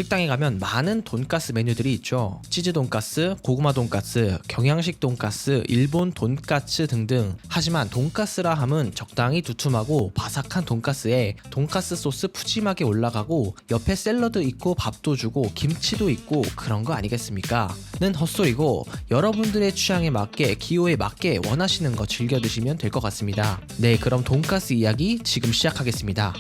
식당에 가면 많은 돈가스 메뉴들이 있죠. 치즈 돈가스, 고구마 돈가스, 경양식 돈가스, 일본 돈가스 등등. 하지만 돈가스라 함은 적당히 두툼하고 바삭한 돈가스에 돈가스 소스 푸짐하게 올라가고 옆에 샐러드 있고 밥도 주고 김치도 있고 그런 거 아니겠습니까? 는 헛소리고 여러분들의 취향에 맞게 기호에 맞게 원하시는 거 즐겨 드시면 될 것 같습니다. 네, 그럼 돈가스 이야기 지금 시작하겠습니다.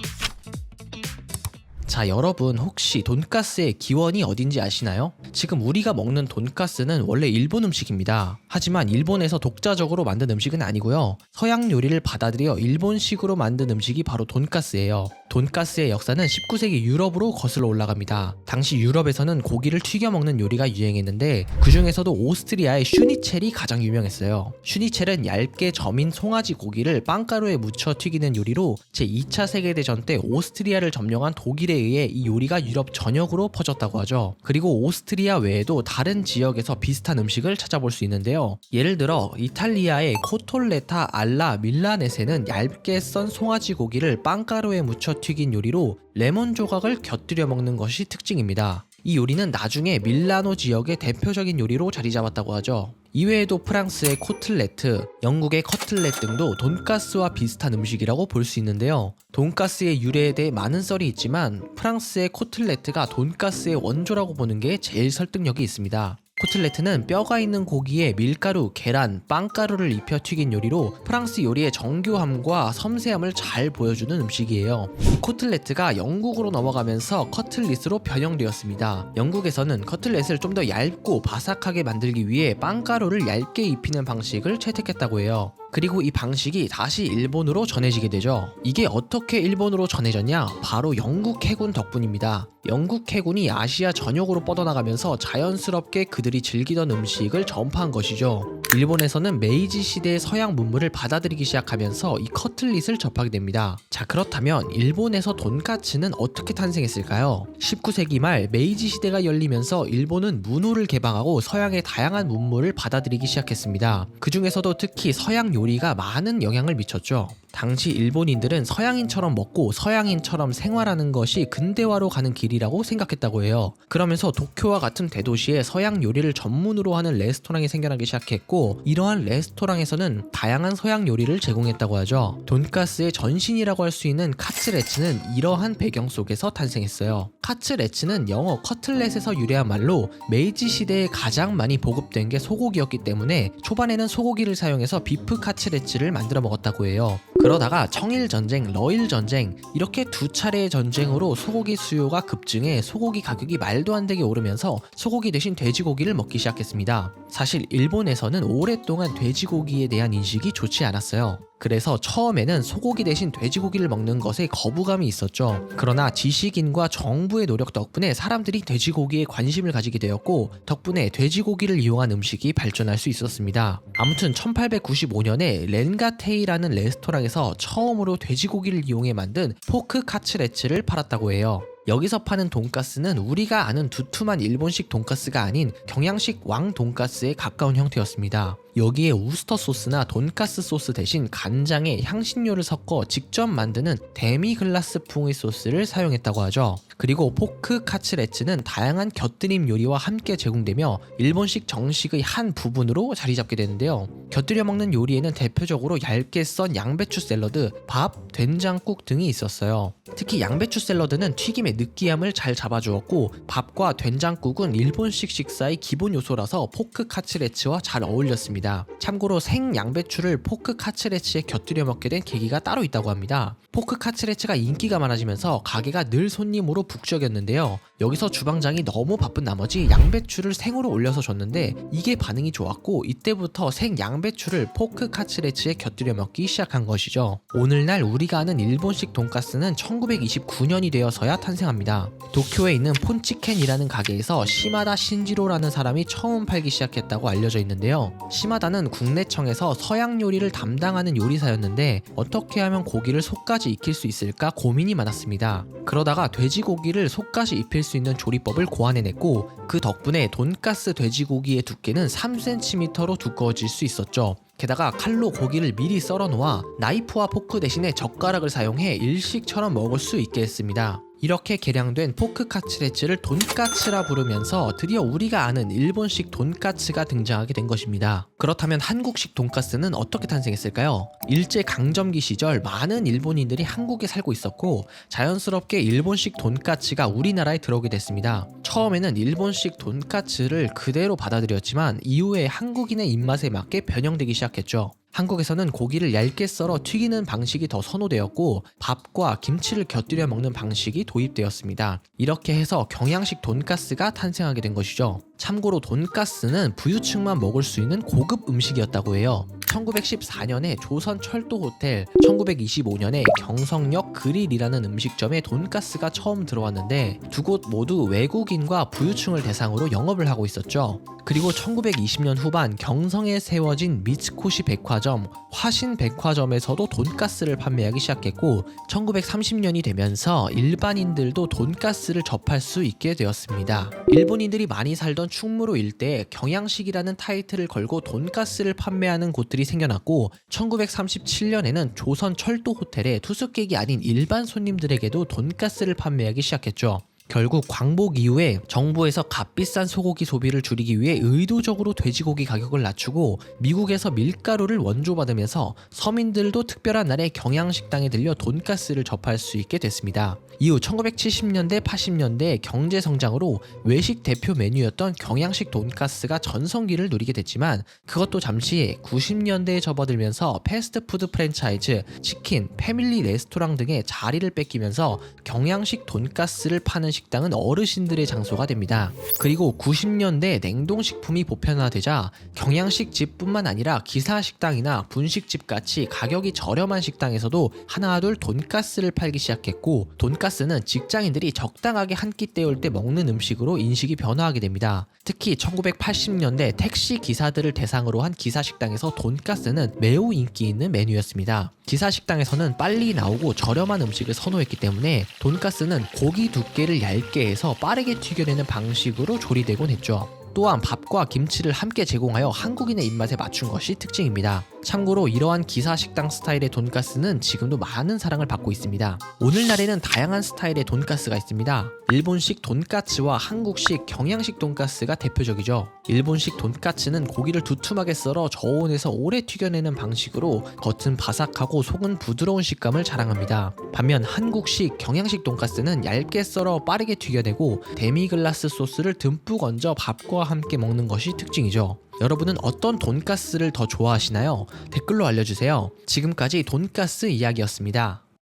자, 여러분 혹시 돈가스의 기원이 어딘지 아시나요? 지금 우리가 먹는 돈가스는 원래 일본 음식입니다. 하지만 일본에서 독자적으로 만든 음식은 아니고요. 서양 요리를 받아들여 일본식으로 만든 음식이 바로 돈가스예요. 돈가스의 역사는 19세기 유럽으로 거슬러 올라갑니다. 당시 유럽에서는 고기를 튀겨 먹는 요리가 유행했는데 그 중에서도 오스트리아의 슈니첼이 가장 유명했어요. 슈니첼은 얇게 점인 송아지 고기를 빵가루에 묻혀 튀기는 요리로 제2차 세계대전 때 오스트리아를 점령한 독일에 의해 이 요리가 유럽 전역으로 퍼졌다고 하죠. 그리고 오스트리아 외에도 다른 지역에서 비슷한 음식을 찾아볼 수 있는데요. 예를 들어 이탈리아의 코톨레타 알라 밀라네세는 얇게 썬 송아지 고기를 빵가루에 묻혀 튀긴 요리로 레몬 조각을 곁들여 먹는 것이 특징입니다. 이 요리는 나중에 밀라노 지역의 대표적인 요리로 자리 잡았다고 하죠. 이외에도 프랑스의 코틀레트, 영국의 커틀렛 등도 돈가스와 비슷한 음식이라고 볼 수 있는데요. 돈가스의 유래에 대해 많은 썰이 있지만 프랑스의 코틀레트가 돈가스의 원조라고 보는 게 제일 설득력이 있습니다. 코틀레트는 뼈가 있는 고기에 밀가루, 계란, 빵가루를 입혀 튀긴 요리로 프랑스 요리의 정교함과 섬세함을 잘 보여주는 음식이에요. 이 코틀레트가 영국으로 넘어가면서 커틀릿으로 변형되었습니다. 영국에서는 커틀렛을 좀 더 얇고 바삭하게 만들기 위해 빵가루를 얇게 입히는 방식을 채택했다고 해요. 그리고 이 방식이 다시 일본으로 전해지게 되죠. 이게 어떻게 일본으로 전해졌냐? 바로 영국 해군 덕분입니다. 영국 해군이 아시아 전역으로 뻗어나가면서 자연스럽게 그들이 즐기던 음식을 전파한 것이죠. 일본에서는 메이지 시대의 서양 문물을 받아들이기 시작하면서 이 커틀릿을 접하게 됩니다. 자, 그렇다면 일본에서 돈까츠는 어떻게 탄생했을까요? 19세기 말 메이지 시대가 열리면서 일본은 문호를 개방하고 서양의 다양한 문물을 받아들이기 시작했습니다. 그 중에서도 특히 서양 요리가 많은 영향을 미쳤죠. 당시 일본인들은 서양인처럼 먹고 서양인처럼 생활하는 것이 근대화로 가는 길이라고 생각했다고 해요. 그러면서 도쿄와 같은 대도시에 서양 요리를 전문으로 하는 레스토랑이 생겨나기 시작했고 이러한 레스토랑에서는 다양한 서양 요리를 제공했다고 하죠. 돈가스의 전신이라고 할 수 있는 카츠레츠는 이러한 배경 속에서 탄생했어요. 카츠레츠는 영어 커틀렛에서 유래한 말로 메이지 시대에 가장 많이 보급된 게 소고기였기 때문에 초반에는 소고기를 사용해서 비프 카츠레츠를 만들어 먹었다고 해요. 그러다가 청일전쟁, 러일전쟁 이렇게 두 차례의 전쟁으로 소고기 수요가 급증해 소고기 가격이 말도 안 되게 오르면서 소고기 대신 돼지고기를 먹기 시작했습니다. 사실 일본에서는 오랫동안 돼지고기에 대한 인식이 좋지 않았어요. 그래서 처음에는 소고기 대신 돼지고기를 먹는 것에 거부감이 있었죠. 그러나 지식인과 정부의 노력 덕분에 사람들이 돼지고기에 관심을 가지게 되었고 덕분에 돼지고기를 이용한 음식이 발전할 수 있었습니다. 아무튼 1895년에 렌가테이라는 레스토랑에서 처음으로 돼지고기를 이용해 만든 포크 카츠레츠를 팔았다고 해요. 여기서 파는 돈가스는 우리가 아는 두툼한 일본식 돈가스가 아닌 경양식 왕 돈가스에 가까운 형태였습니다. 여기에 우스터 소스나 돈가스 소스 대신 간장에 향신료를 섞어 직접 만드는 데미글라스풍의 소스를 사용했다고 하죠. 그리고 포크 카츠레츠는 다양한 곁들임 요리와 함께 제공되며 일본식 정식의 한 부분으로 자리 잡게 되는데요. 곁들여 먹는 요리에는 대표적으로 얇게 썬 양배추 샐러드, 밥, 된장국 등이 있었어요. 특히 양배추 샐러드는 튀김의 느끼함을 잘 잡아주었고 밥과 된장국은 일본식 식사의 기본 요소라서 포크 카츠레츠와 잘 어울렸습니다. 참고로 생 양배추를 포크 카츠레츠에 곁들여 먹게 된 계기가 따로 있다고 합니다. 포크 카츠레츠가 인기가 많아지면서 가게가 늘 손님으로 북적였는데요. 여기서 주방장이 너무 바쁜 나머지 양배추를 생으로 올려서 줬는데 이게 반응이 좋았고 이때부터 생 양배추를 포크 카츠레츠에 곁들여 먹기 시작한 것이죠. 오늘날 우리가 아는 일본식 돈가스는 1929년이 되어서야 탄생합니다. 도쿄에 있는 폰치켄이라는 가게에서 시마다 신지로라는 사람이 처음 팔기 시작했다고 알려져 있는데요. 시마다는 국내청에서 서양 요리를 담당하는 요리사였는데 어떻게 하면 고기를 속까지 익힐 수 있을까 고민이 많았습니다. 그러다가 돼지고기를 속까지 입힐 수 있는 조리법을 고안해냈고 그 덕분에 돈가스 돼지고기의 두께는 3cm로 두꺼워질 수 있었죠. 게다가 칼로 고기를 미리 썰어 놓아 나이프와 포크 대신에 젓가락을 사용해 일식처럼 먹을 수 있게 했습니다. 이렇게 개량된 포크 카츠레츠를 돈까츠라 부르면서 드디어 우리가 아는 일본식 돈까츠가 등장하게 된 것입니다. 그렇다면 한국식 돈까스는 어떻게 탄생했을까요? 일제 강점기 시절 많은 일본인들이 한국에 살고 있었고 자연스럽게 일본식 돈까츠가 우리나라에 들어오게 됐습니다. 처음에는 일본식 돈까츠를 그대로 받아들였지만 이후에 한국인의 입맛에 맞게 변형되기 시작했죠. 한국에서는 고기를 얇게 썰어 튀기는 방식이 더 선호되었고 밥과 김치를 곁들여 먹는 방식이 도입되었습니다. 이렇게 해서 경양식 돈가스가 탄생하게 된 것이죠. 참고로 돈가스는 부유층만 먹을 수 있는 고급 음식이었다고 해요. 1914년에 조선철도호텔, 1925년에 경성역 그릴이라는 음식점에 돈가스가 처음 들어왔는데 두 곳 모두 외국인과 부유층을 대상으로 영업을 하고 있었죠. 그리고 1920년 후반 경성에 세워진 미츠코시 백화점, 화신 백화점에서도 돈가스를 판매하기 시작했고 1930년이 되면서 일반인들도 돈가스를 접할 수 있게 되었습니다. 일본인들이 많이 살던 충무로 일대에 경양식이라는 타이틀을 걸고 돈가스를 판매하는 곳들이 생겨났고 1937년에는 조선 철도 호텔에 투숙객이 아닌 일반 손님들에게도 돈가스를 판매하기 시작했죠. 결국 광복 이후에 정부에서 값비싼 소고기 소비를 줄이기 위해 의도적으로 돼지고기 가격을 낮추고 미국에서 밀가루를 원조받으면서 서민들도 특별한 날에 경양식당에 들려 돈가스를 접할 수 있게 됐습니다. 이후 1970년대 80년대 경제 성장으로 외식 대표 메뉴였던 경양식 돈가스가 전성기를 누리게 됐지만 그것도 잠시 90년대에 접어들면서 패스트푸드 프랜차이즈, 치킨, 패밀리 레스토랑 등의 자리를 뺏기면서 경양식 돈가스를 파는 식당은 어르신들의 장소가 됩니다. 그리고 90년대 냉동식품이 보편화되자 경양식 집뿐만 아니라 기사식당이나 분식집 같이 가격이 저렴한 식당에서도 하나둘 돈가스를 팔기 시작했고 돈가스는 직장인들이 적당하게 한 끼 때울 때 먹는 음식으로 인식이 변화하게 됩니다. 특히 1980년대 택시 기사들을 대상으로 한 기사식당에서 돈가스는 매우 인기 있는 메뉴였습니다. 기사식당에서는 빨리 나오고 저렴한 음식을 선호했기 때문에 돈가스는 고기 두께를 얇게 해서 빠르게 튀겨내는 방식으로 조리되곤 했죠. 또한 밥과 김치를 함께 제공하여 한국인의 입맛에 맞춘 것이 특징입니다. 참고로 이러한 기사식당 스타일의 돈가스는 지금도 많은 사랑을 받고 있습니다. 오늘날에는 다양한 스타일의 돈가스가 있습니다. 일본식 돈가츠와 한국식 경양식 돈가스가 대표적이죠. 일본식 돈가츠는 고기를 두툼하게 썰어 저온에서 오래 튀겨내는 방식으로 겉은 바삭하고 속은 부드러운 식감을 자랑합니다. 반면 한국식 경양식 돈가스는 얇게 썰어 빠르게 튀겨내고 데미글라스 소스를 듬뿍 얹어 밥과 함께 먹는 것이 특징이죠. 여러분은 어떤 돈가스를 더 좋아하시나요? 댓글로 알려주세요. 지금까지 돈가스 이야기였습니다.